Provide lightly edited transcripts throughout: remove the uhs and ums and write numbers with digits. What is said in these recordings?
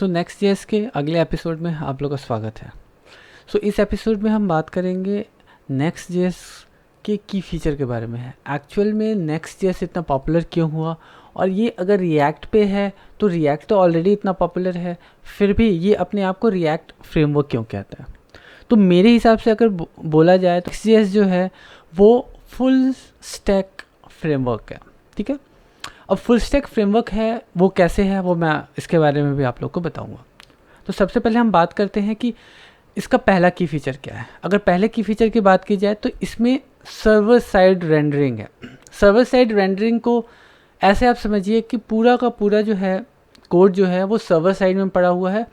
सो Next.js के अगले episode में आप लोग का स्वागत है। इस एपिसोड में हम बात करेंगे Next.js के की फीचर के बारे में है। एक्चुअल में Next.js इतना पॉपुलर क्यों हुआ, और ये अगर रिएक्ट पे है तो रिएक्ट तो ऑलरेडी इतना पॉपुलर है, फिर भी ये अपने आप को रिएक्ट फ्रेमवर्क क्यों कहता है। तो मेरे हिसाब से अगर बोला जाए तो Next.js जो है वो फुल स्टैक फ्रेमवर्क है। ठीक है, अब फुल स्टैक फ्रेमवर्क है वो कैसे है, वो मैं इसके बारे में भी आप लोग को बताऊंगा। तो सबसे पहले हम बात करते हैं कि इसका पहला की फ़ीचर क्या है। अगर पहले की फ़ीचर की बात की जाए तो इसमें सर्वर साइड रेंडरिंग है। सर्वर साइड रेंडरिंग को ऐसे आप समझिए कि पूरा का पूरा जो है कोड जो है वो सर्वर साइड में पड़ा हुआ है,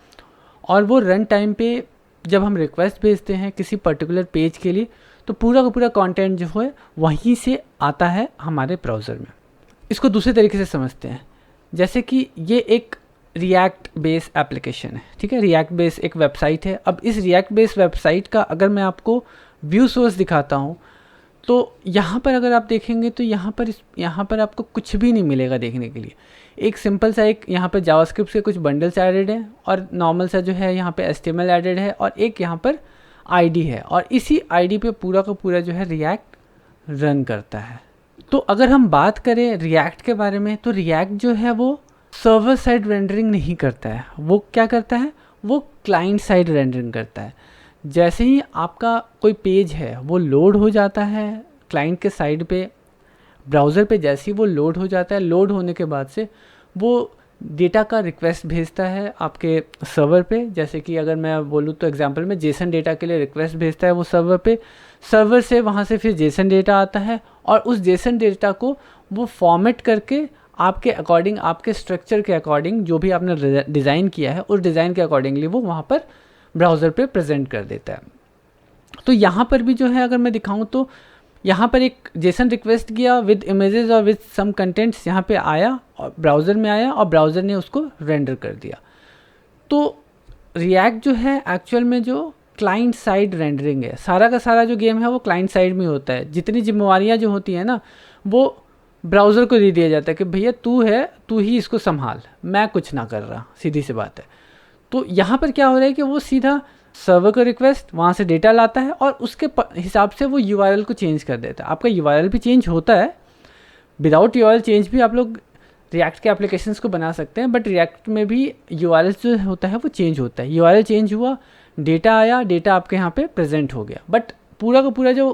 और वो रन टाइम पे जब हम रिक्वेस्ट भेजते हैं किसी पर्टिकुलर पेज के लिए तो पूरा का पूरा कंटेंट जो है वहीं से आता है हमारे ब्राउज़र में। इसको दूसरे तरीके से समझते हैं, जैसे कि ये एक रिएक्ट बेस एप्लीकेशन है। ठीक है, रिएक्ट बेस एक वेबसाइट है। अब इस रिएक्ट बेस वेबसाइट का अगर मैं आपको व्यू सोर्स दिखाता हूँ तो यहाँ पर अगर आप देखेंगे तो यहाँ पर आपको कुछ भी नहीं मिलेगा देखने के लिए। एक सिंपल सा एक यहाँ पर जावास्क्रिप्ट के कुछ बंडल्स एडेड हैं, और नॉर्मल सा जो है यहाँ पे HTML एडेड है, और एक यहाँ पर आईडी है, और इसी आईडी पे पूरा का पूरा जो है रिएक्ट रन करता है। तो अगर हम बात करें रिएक्ट के बारे में तो रिएक्ट जो है वो सर्वर साइड रेंडरिंग नहीं करता है। वो क्या करता है, वो क्लाइंट साइड रेंडरिंग करता है। जैसे ही आपका कोई पेज है वो लोड हो जाता है क्लाइंट के साइड पे, ब्राउज़र पे जैसे ही वो लोड हो जाता है, लोड होने के बाद से वो डेटा का रिक्वेस्ट भेजता है आपके सर्वर पे। जैसे कि अगर मैं बोलूँ तो एग्जांपल में जेसन डेटा के लिए रिक्वेस्ट भेजता है वो सर्वर पे, सर्वर से वहाँ से फिर जेसन डेटा आता है, और उस जेसन डेटा को वो फॉर्मेट करके आपके अकॉर्डिंग, आपके स्ट्रक्चर के अकॉर्डिंग, जो भी आपने डिज़ाइन किया है उस डिज़ाइन के अकॉर्डिंगली वो वहाँ पर ब्राउज़र पे प्रेजेंट कर देता है। तो यहाँ पर भी जो है अगर मैं दिखाऊँ तो यहाँ पर एक जेसन रिक्वेस्ट किया विद इमेजेस और विद सम कंटेंट्स यहाँ पे आया, और ब्राउज़र में आया, और ब्राउज़र ने उसको रेंडर कर दिया। तो रिएक्ट जो है एक्चुअल में जो क्लाइंट साइड रेंडरिंग है, सारा का सारा जो गेम है वो क्लाइंट साइड में होता है। जितनी जिम्मेवारियाँ जो होती हैं ना वो ब्राउज़र को दे दिया जाता है कि भैया तू ही इसको संभाल, मैं कुछ ना कर रहा, सीधी सी बात है। तो यहाँ पर क्या हो रहा है कि वो सीधा सर्वर का रिक्वेस्ट वहाँ से डेटा लाता है, और उसके हिसाब से वो URL को चेंज कर देता है। आपका URL भी चेंज होता है, विदाउट URL चेंज भी आप लोग रिएक्ट के एप्लीकेशंस को बना सकते हैं, बट रिएक्ट में भी URL जो होता है वो चेंज होता है। URL चेंज हुआ, डेटा आया, डेटा आपके यहाँ पे प्रेजेंट हो गया, बट पूरा का पूरा जो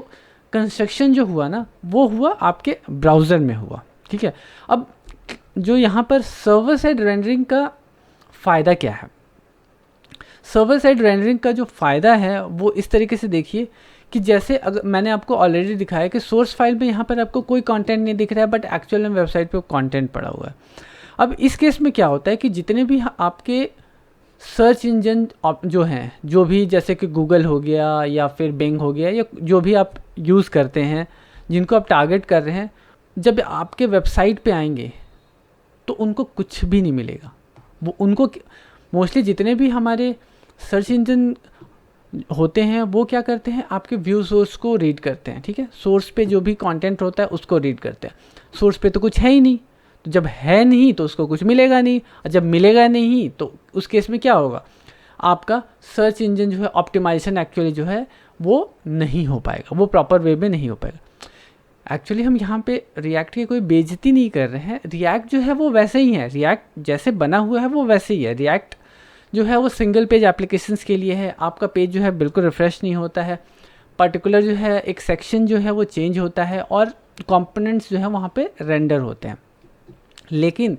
कंस्ट्रक्शन जो हुआ ना वो हुआ आपके ब्राउज़र में हुआ। ठीक है, अब जो यहाँ पर सर्वर साइड रेंडरिंग का फ़ायदा क्या है। सर्वर साइड रेंडरिंग का जो फ़ायदा है वो इस तरीके से देखिए कि जैसे अगर मैंने आपको ऑलरेडी दिखाया कि सोर्स फाइल में यहाँ पर आपको कोई कंटेंट नहीं दिख रहा है, बट एक्चुअल में वेबसाइट पे कंटेंट पड़ा हुआ है। अब इस केस में क्या होता है कि जितने भी आपके सर्च इंजन जो हैं, जो भी जैसे कि गूगल हो गया या फिर बिंग हो गया, या जो भी आप यूज़ करते हैं, जिनको आप टारगेट कर रहे हैं, जब आपके वेबसाइट पे आएंगे तो उनको कुछ भी नहीं मिलेगा। वो उनको मोस्टली जितने भी हमारे सर्च इंजन होते हैं वो क्या करते हैं, आपके व्यू सोर्स को रीड करते हैं। ठीक है, सोर्स पे जो भी कंटेंट होता है उसको रीड करते हैं। सोर्स पे तो कुछ है ही नहीं, तो जब है नहीं तो उसको कुछ मिलेगा नहीं, और जब मिलेगा नहीं तो उस केस में क्या होगा, आपका सर्च इंजन जो है ऑप्टिमाइजेशन एक्चुअली जो है वो नहीं हो पाएगा, वो प्रॉपर वे में नहीं हो पाएगा। एक्चुअली हम यहाँ पे रिएक्ट की कोई बेइज्जती नहीं कर रहे हैं। रिएक्ट जो है वो वैसे ही है, रिएक्ट जैसे बना हुआ है वो वैसे ही है। रिएक्ट जो है वो सिंगल पेज एप्लीकेशंस के लिए है। आपका पेज जो है बिल्कुल रिफ़्रेश नहीं होता है, पर्टिकुलर जो है एक सेक्शन जो है वो चेंज होता है, और कंपोनेंट्स जो है वहाँ पे रेंडर होते हैं। लेकिन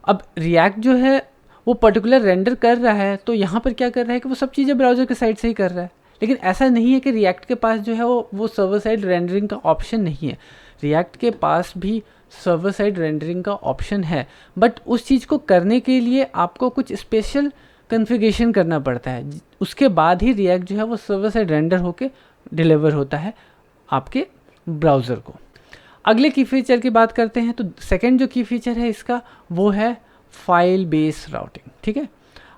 अब रिएक्ट जो है वो पर्टिकुलर रेंडर कर रहा है, तो यहाँ पर क्या कर रहा है कि वो सब चीज़ें ब्राउज़र के साइड से ही कर रहा है। लेकिन ऐसा नहीं है कि रिएक्ट के पास जो है वो सर्वर साइड रेंडरिंग का ऑप्शन नहीं है। रिएक्ट के पास भी सर्वर साइड रेंडरिंग का ऑप्शन है, बट उस चीज़ को करने के लिए आपको कुछ स्पेशल कॉन्फ़िगरेशन करना पड़ता है। उसके बाद ही रिएक्ट जो है वो सर्वर साइड रेंडर होके डिलीवर होता है आपके ब्राउज़र को। अगले की फीचर की बात करते हैं तो सेकंड जो की फीचर है इसका वो है फाइल बेस राउटिंग। ठीक है,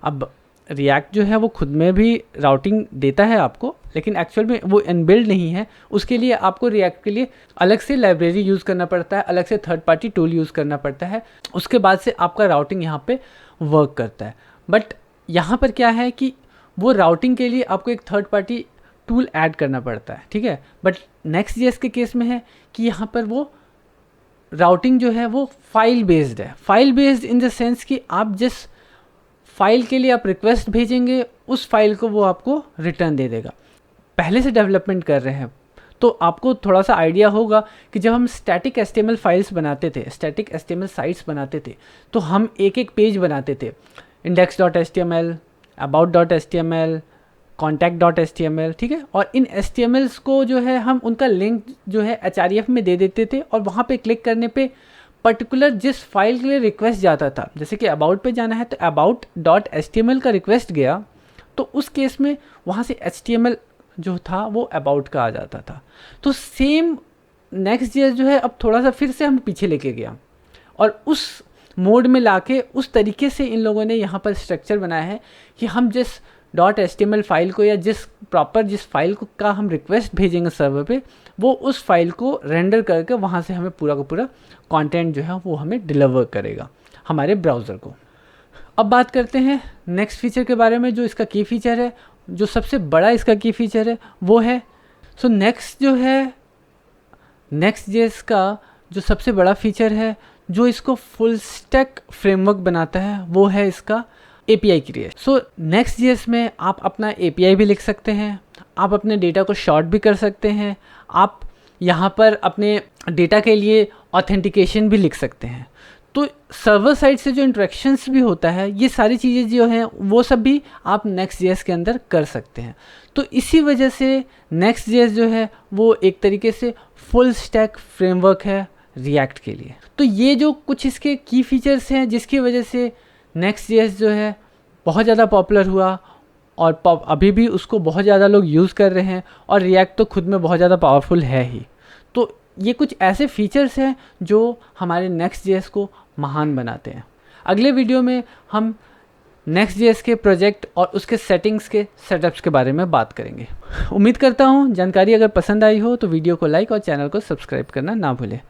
अब रिएक्ट जो है वो खुद में भी राउटिंग देता है आपको, लेकिन एक्चुअल में वो इनबिल्ड नहीं है। उसके लिए आपको रिएक्ट के लिए अलग से लाइब्रेरी यूज़ करना पड़ता है, अलग से थर्ड पार्टी टूल यूज़ करना पड़ता है, उसके बाद से आपका राउटिंग यहाँ पे वर्क करता है। बट यहाँ पर क्या है कि वो राउटिंग के लिए आपको एक थर्ड पार्टी टूल ऐड करना पड़ता है, ठीक है। बट Next.js के केस में है कि यहाँ पर वो राउटिंग जो है वो फाइल बेस्ड है। File based in the sense कि आप जिस फाइल के लिए आप रिक्वेस्ट भेजेंगे उस फाइल को वो आपको रिटर्न दे देगा। पहले से डेवलपमेंट कर रहे हैं तो आपको थोड़ा सा आइडिया होगा कि जब हम स्टैटिक HTML फाइल्स बनाते थे, स्टैटिक HTML साइट्स बनाते थे, तो हम एक एक पेज बनाते थे, index.html, about.html, contact.html, ठीक है। और इन HTMLs को जो है हम उनका लिंक जो है href में दे देते थे और वहाँ पे क्लिक करने पे पर्टिकुलर जिस फाइल के लिए रिक्वेस्ट जाता था, जैसे कि अबाउट पे जाना है तो about.html का रिक्वेस्ट गया, तो उस केस में वहाँ से HTML जो था वो अबाउट का आ जाता था। तो सेम Next.js जो है अब थोड़ा सा फिर से हम पीछे लेके गया और उस मोड में लाके उस तरीके से इन लोगों ने यहाँ पर स्ट्रक्चर बनाया है कि हम जिस .html फाइल को या जिस फाइल को का हम रिक्वेस्ट भेजेंगे सर्वर पे, वो उस फाइल को रेंडर करके वहाँ से हमें पूरा का पूरा कंटेंट जो है वो हमें डिलीवर करेगा हमारे ब्राउज़र को। अब बात करते हैं नेक्स्ट फीचर के बारे में, जो इसका की फीचर है, जो सबसे बड़ा इसका की फीचर है वो है नेक्स्ट जो है Next.js का जो सबसे बड़ा फीचर है जो इसको फुल स्टैक फ्रेमवर्क बनाता है वो है इसका API क्रिएट। Next.js में आप अपना API भी लिख सकते हैं, आप अपने डेटा को शॉर्ट भी कर सकते हैं, आप यहाँ पर अपने डेटा के लिए ऑथेंटिकेशन भी लिख सकते हैं। तो सर्वर साइड से जो इंटरेक्शंस भी होता है, ये सारी चीज़ें जो हैं वो सब भी आप Next.js के अंदर कर सकते हैं। तो इसी वजह से Next.js जो है वो एक तरीके से फुल स्टैक फ्रेमवर्क है रिएक्ट के लिए। तो ये जो कुछ इसके की फीचर्स हैं जिसकी वजह से Next.js जो है बहुत ज़्यादा पॉपुलर हुआ और अभी भी उसको बहुत ज़्यादा लोग यूज़ कर रहे हैं, और रिएक्ट तो खुद में बहुत ज़्यादा पावरफुल है ही। तो ये कुछ ऐसे फीचर्स हैं जो हमारे Next.js को महान बनाते हैं। अगले वीडियो में हम Next.js के प्रोजेक्ट और उसके सेटिंग्स के सेटअप्स के बारे में बात करेंगे। उम्मीद करता हूँ जानकारी अगर पसंद आई हो तो वीडियो को लाइक और चैनल को सब्सक्राइब करना ना भूलें।